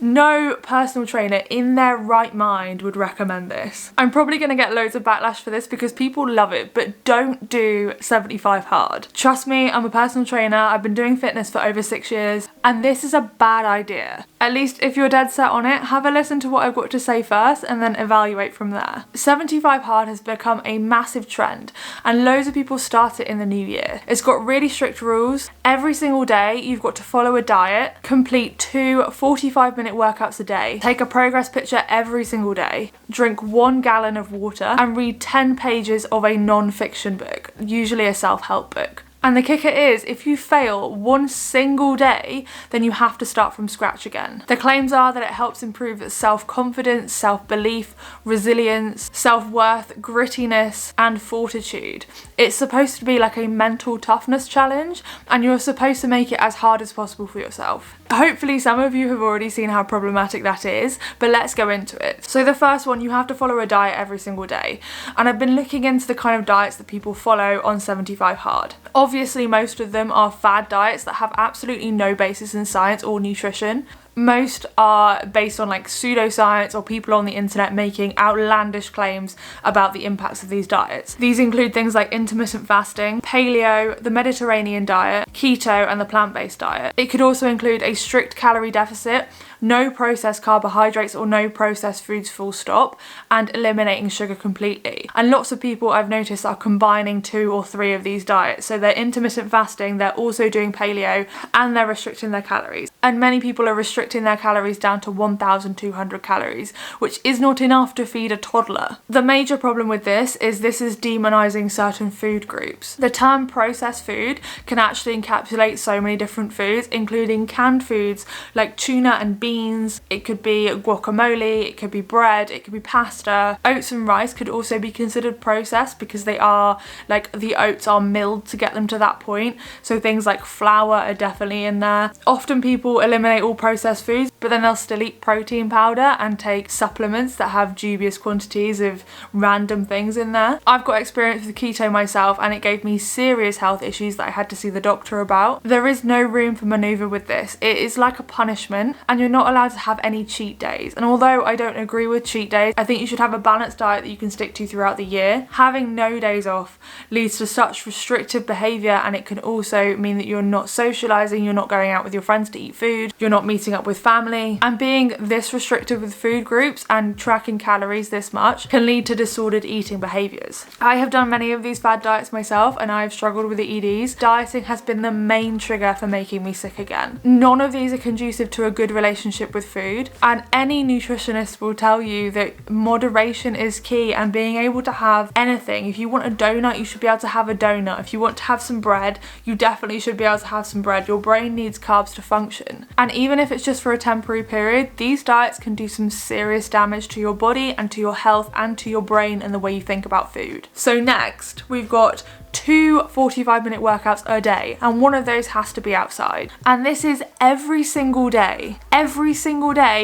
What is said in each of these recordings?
No personal trainer in their right mind would recommend this. I'm probably going to get loads of backlash for this because people love it, but don't do 75 hard. Trust me, I'm a personal trainer. I've been doing fitness for over 6 years, and this is a bad idea. At least if you're dead set on it, have a listen to what I've got to say first and then evaluate from there. 75 hard has become a massive trend, and loads of people start it in the new year. It's got really strict rules. Every single day you've got to follow a diet, complete 2 45-minute workouts a day, take a progress picture every single day, drink 1 gallon of water, and read 10 pages of a non-fiction book, usually a self-help book. And the kicker is, if you fail one single day, then you have to start from scratch again. The claims are that it helps improve self-confidence, self-belief, resilience, self-worth, grittiness, and fortitude. It's supposed to be like a mental toughness challenge, and you're supposed to make it as hard as possible for yourself. Hopefully some of you have already seen how problematic that is, but let's go into it. So the first one, you have to follow a diet every single day. And I've been looking into the kind of diets that people follow on 75 hard. Obviously, most of them are fad diets that have absolutely no basis in science or nutrition. Most are based on like pseudoscience or people on the internet making outlandish claims about the impacts of these diets. These include things like intermittent fasting, paleo, the Mediterranean diet, keto, and the plant-based diet. It could also include a strict calorie deficit, no processed carbohydrates or no processed foods full stop, and eliminating sugar completely. And lots of people I've noticed are combining 2 or 3 of these diets. So they're intermittent fasting, they're also doing paleo, and they're restricting their calories. And many people are restricting their calories down to 1,200 calories, which is not enough to feed a toddler. The major problem with this is demonizing certain food groups. The term processed food can actually encapsulate so many different foods, including canned foods like tuna and beans. It could be guacamole, it could be bread, it could be pasta. Oats and rice could also be considered processed because they are like, the oats are milled to get them to that point. So things like flour are definitely in there. Often people eliminate all processed foods, but then they'll still eat protein powder and take supplements that have dubious quantities of random things in there. I've got experience with keto myself, and it gave me serious health issues that I had to see the doctor about. There is no room for maneuver with this. It is like a punishment, and you're not allowed to have any cheat days. And although I don't agree with cheat days, I think you should have a balanced diet that you can stick to throughout the year. Having no days off leads to such restrictive behaviour, and it can also mean that you're not socialising, you're not going out with your friends to eat food, you're not meeting up with family. And being this restrictive with food groups and tracking calories this much can lead to disordered eating behaviours. I have done many of these fad diets myself, and I've struggled with the EDs. Dieting has been the main trigger for making me sick again. None of these are conducive to a good relationship with food, and any nutritionist will tell you that moderation is key, and being able to have anything. If you want a donut, you should be able to have a donut. If you want to have some bread, you definitely should be able to have some bread. Your brain needs carbs to function. And even if it's just for a temporary period, these diets can do some serious damage to your body and to your health and to your brain and the way you think about food. So next, we've got 2 45-minute workouts a day, and one of those has to be outside. And this is every single day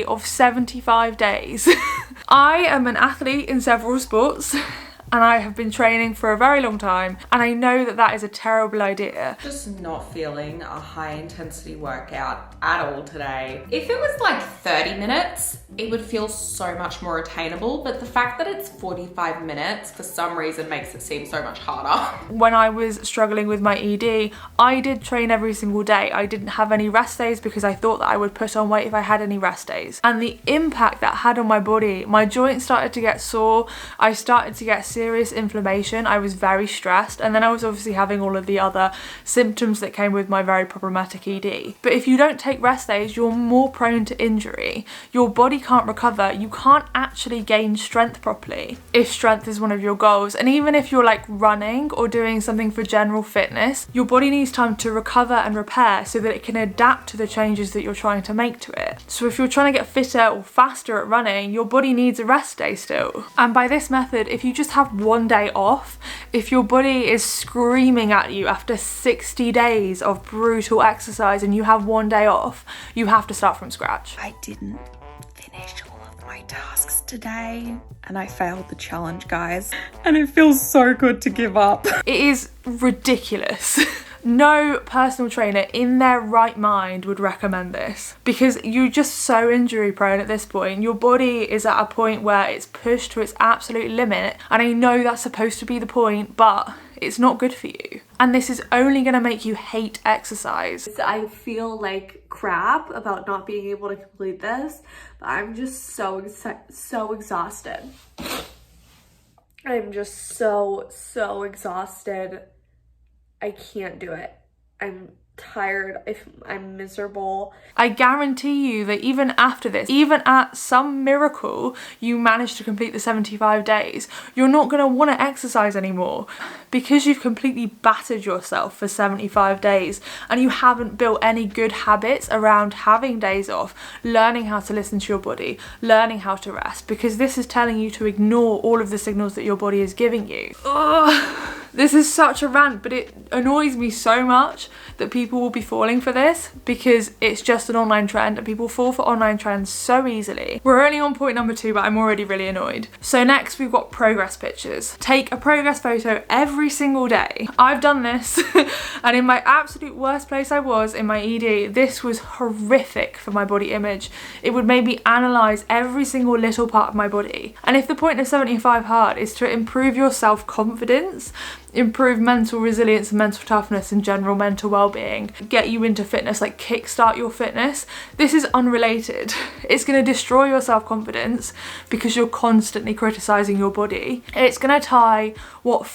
of 75 days. I am an athlete in several sports, and I have been training for a very long time, and I know that that is a terrible idea. Just not feeling a high intensity workout at all today. If it was like 30 minutes, it would feel so much more attainable, but the fact that it's 45 minutes for some reason makes it seem so much harder. When I was struggling with my ED, I did train every single day. I didn't have any rest days because I thought that I would put on weight if I had any rest days. And the impact that had on my body, my joints started to get sore, I started to get serious inflammation, I was very stressed, and then I was obviously having all of the other symptoms that came with my very problematic ED. But if you don't take rest days, you're more prone to injury. Your body can't recover. You can't actually gain strength properly if strength is one of your goals. And even if you're like running or doing something for general fitness, your body needs time to recover and repair so that it can adapt to the changes that you're trying to make to it. So if you're trying to get fitter or faster at running, your body needs a rest day still. And by this method, if you just have one day off, if your body is screaming at you after 60 days of brutal exercise and you have one day off, you have to start from scratch. I didn't finish all of my tasks today, and I failed the challenge, guys. And it feels so good to give up. It is ridiculous. No personal trainer in their right mind would recommend this because you're just so injury prone at this point. Your body is at a point where it's pushed to its absolute limit, and I know that's supposed to be the point, but it's not good for you. And this is only going to make you hate exercise. I feel like crap about not being able to complete this, but I'm just so exhausted. I'm just so exhausted. I can't do it. I'm tired. I'm miserable. I guarantee you that even after this, even at some miracle you manage to complete the 75 days, you're not going to want to exercise anymore because you've completely battered yourself for 75 days and you haven't built any good habits around having days off, learning how to listen to your body, learning how to rest, because this is telling you to ignore all of the signals that your body is giving you. Ugh. This is such a rant, but it annoys me so much that people will be falling for this because it's just an online trend and people fall for online trends so easily. We're only on point number 2, but I'm already really annoyed. So next we've got progress pictures. Take a progress photo every single day. I've done this and in my absolute worst place I was in my ED, this was horrific for my body image. It would make me analyse every single little part of my body. And if the point of 75 Hard is to improve your self-confidence, improve mental resilience and mental toughness and general mental well-being, get you into fitness, like kickstart your fitness, this is unrelated. It's going to destroy your self-confidence because you're constantly criticizing your body. It's going to tie what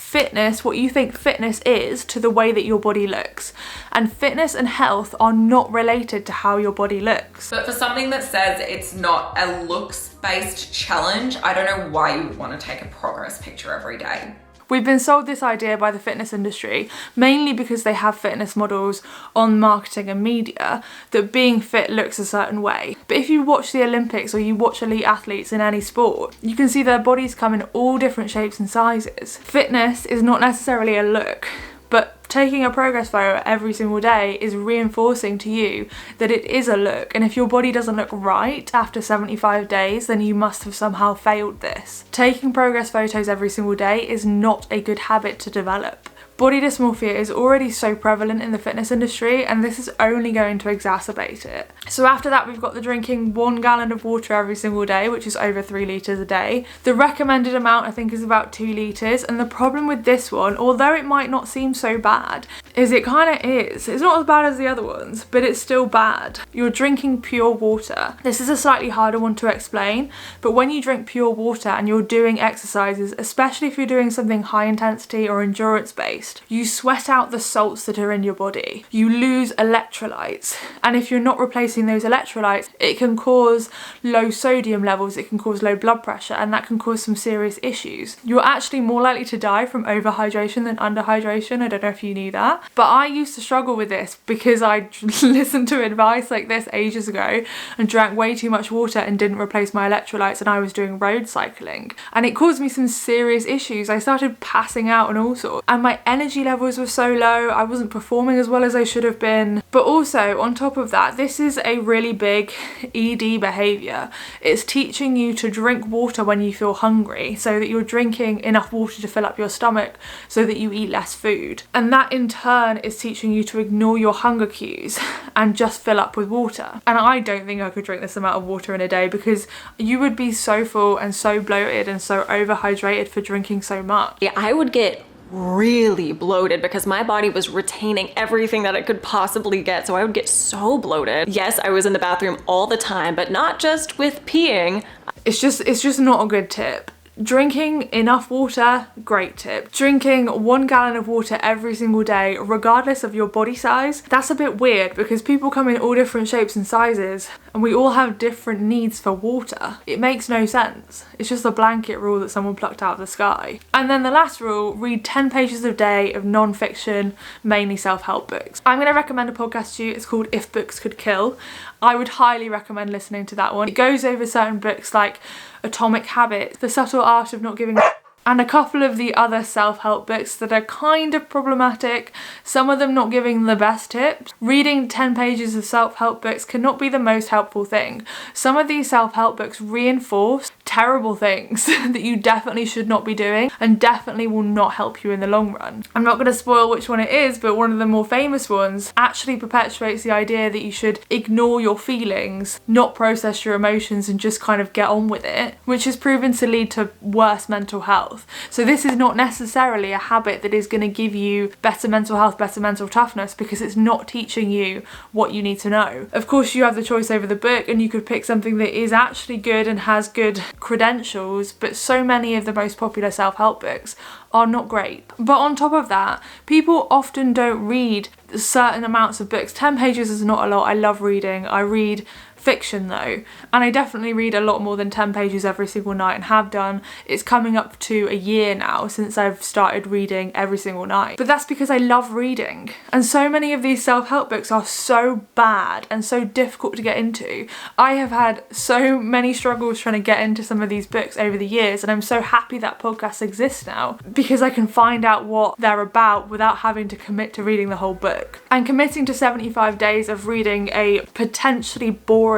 you think fitness is to the way that your body looks. And fitness and health are not related to how your body looks. But for something that says it's not a looks-based challenge, I don't know why you would want to take a progress picture every day. We've been sold this idea by the fitness industry, mainly because they have fitness models on marketing and media, that being fit looks a certain way. But if you watch the Olympics or you watch elite athletes in any sport, you can see their bodies come in all different shapes and sizes. Fitness is not necessarily a look, but taking a progress photo every single day is reinforcing to you that it is a look, and if your body doesn't look right after 75 days, then you must have somehow failed this. Taking progress photos every single day is not a good habit to develop. Body dysmorphia is already so prevalent in the fitness industry and this is only going to exacerbate it. So after that we've got the drinking 1 gallon of water every single day, which is over 3 litres a day. The recommended amount I think is about 2 litres, and the problem with this one, although it might not seem so bad, is it kind of is. It's not as bad as the other ones, but it's still bad. You're drinking pure water. This is a slightly harder one to explain, but when you drink pure water and you're doing exercises, especially if you're doing something high intensity or endurance based, you sweat out the salts that are in your body. You lose electrolytes, and if you're not replacing those electrolytes, it can cause low sodium levels, it can cause low blood pressure, and that can cause some serious issues. You're actually more likely to die from overhydration than underhydration. I don't know if you knew that, but I used to struggle with this because I listened to advice like this ages ago and drank way too much water and didn't replace my electrolytes, and I was doing road cycling, and it caused me some serious issues. I started passing out and all sorts, and my energy levels were so low, I wasn't performing as well as I should have been. But also on top of that, this is a really big ED behaviour. It's teaching you to drink water when you feel hungry, so that you're drinking enough water to fill up your stomach so that you eat less food. And that in turn is teaching you to ignore your hunger cues and just fill up with water. And I don't think I could drink this amount of water in a day because you would be so full and so bloated and so overhydrated for drinking so much. Yeah, I would get really bloated because my body was retaining everything that it could possibly get, so I would get so bloated. Yes, I was in the bathroom all the time, but not just with peeing. It's just not a good tip. Drinking enough water, great tip. Drinking 1 gallon of water every single day, regardless of your body size, that's a bit weird because people come in all different shapes and sizes and we all have different needs for water. It makes no sense. It's just a blanket rule that someone plucked out of the sky. And then the last rule, read 10 pages a day of non-fiction, mainly self-help books. I'm going to recommend a podcast to you. It's called If Books Could Kill. I would highly recommend listening to that one. It goes over certain books like Atomic Habits, The Subtle Art of Not Giving a and a couple of the other self-help books that are kind of problematic, some of them not giving the best tips. Reading 10 pages of self-help books cannot be the most helpful thing. Some of these self-help books reinforce terrible things that you definitely should not be doing and definitely will not help you in the long run. I'm not going to spoil which one it is, but one of the more famous ones actually perpetuates the idea that you should ignore your feelings, not process your emotions, and just kind of get on with it, which has proven to lead to worse mental health. So this is not necessarily a habit that is going to give you better mental health, better mental toughness, because it's not teaching you what you need to know. Of course, you have the choice over the book, and you could pick something that is actually good and has good credentials, but so many of the most popular self-help books are not great. But on top of that, people often don't read certain amounts of books. 10 pages is not a lot. I love reading. I read fiction though, and I definitely read a lot more than 10 pages every single night and have done. It's coming up to a year now since I've started reading every single night, but that's because I love reading. And so many of these self-help books are so bad and so difficult to get into. I have had so many struggles trying to get into some of these books over the years, and I'm so happy that podcasts exist now because I can find out what they're about without having to commit to reading the whole book. And committing to 75 days of reading a potentially boring,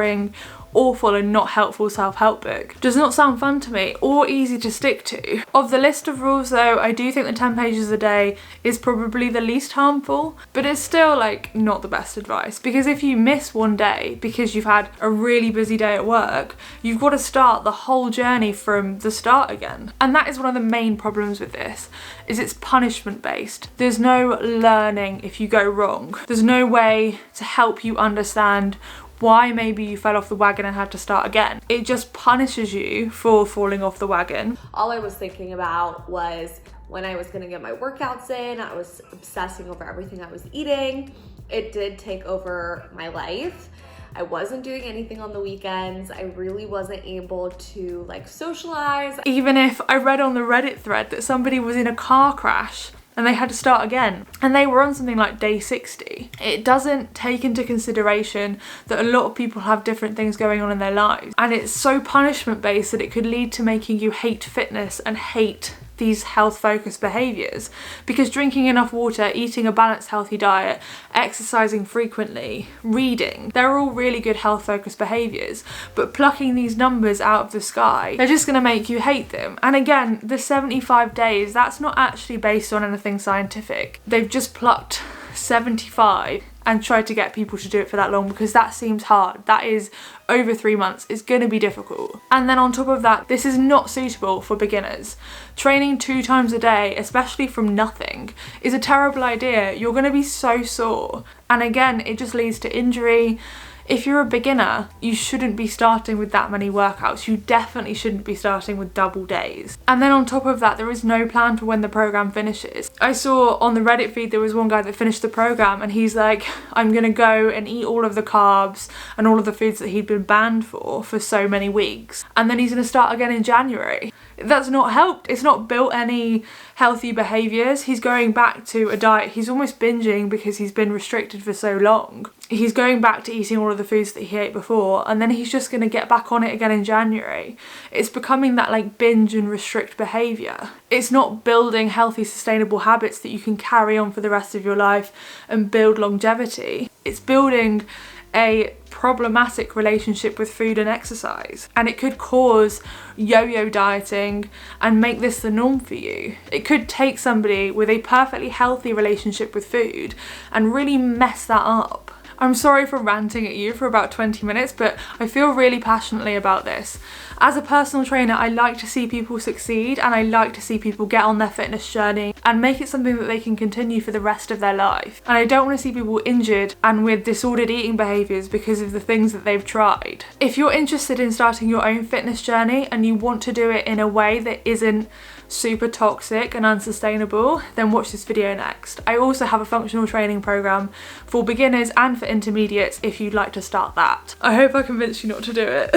awful and not helpful self-help book does not sound fun to me or easy to stick to. Of the list of rules though, I do think that 10 pages a day is probably the least harmful, but it's still like not the best advice, because if you miss one day because you've had a really busy day at work, you've got to start the whole journey from the start again. And that is one of the main problems with this, is it's punishment based. There's no learning if you go wrong. There's no way to help you understand why maybe you fell off the wagon and had to start again. It just punishes you for falling off the wagon. All I was thinking about was when I was gonna get my workouts in, I was obsessing over everything I was eating. It did take over my life. I wasn't doing anything on the weekends. I really wasn't able to like socialize. Even if I read on the Reddit thread that somebody was in a car crash and they had to start again, and they were on something like day 60. It doesn't take into consideration that a lot of people have different things going on in their lives, and it's so punishment based that it could lead to making you hate fitness and hate these health focused behaviours, because drinking enough water, eating a balanced healthy diet, exercising frequently, reading, they're all really good health focused behaviours, but plucking these numbers out of the sky, they're just going to make you hate them. And again, the 75 days, that's not actually based on anything scientific. They've just plucked 75 and tried to get people to do it for that long because that seems hard. That is over 3 months. It's going to be difficult. And then on top of that, this is not suitable for beginners. Training 2 times a day, especially from nothing, is a terrible idea. You're going to be so sore. And again, it just leads to injury. If you're a beginner, you shouldn't be starting with that many workouts. You definitely shouldn't be starting with double days. And then on top of that, there is no plan for when the program finishes. I saw on the Reddit feed there was one guy that finished the program and he's like, I'm gonna go and eat all of the carbs and all of the foods that he'd been banned for so many weeks. And then he's gonna start again in January. That's not helped. It's not built any healthy behaviours. He's going back to a diet. He's almost binging because he's been restricted for so long. He's going back to eating all of the foods that he ate before, and then he's just going to get back on it again in January. It's becoming that like binge and restrict behaviour. It's not building healthy, sustainable habits that you can carry on for the rest of your life and build longevity. It's building a problematic relationship with food and exercise, and it could cause yo-yo dieting and make this the norm for you. It could take somebody with a perfectly healthy relationship with food and really mess that up. I'm sorry for ranting at you for about 20 minutes, but I feel really passionately about this. As a personal trainer, I like to see people succeed, and I like to see people get on their fitness journey and make it something that they can continue for the rest of their life. And I don't want to see people injured and with disordered eating behaviours because of the things that they've tried. If you're interested in starting your own fitness journey and you want to do it in a way that isn't super toxic and unsustainable, then watch this video next. I also have a functional training program for beginners and for intermediates if you'd like to start that. I hope I convinced you not to do it.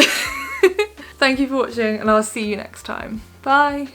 Thank you for watching, and I'll see you next time. Bye.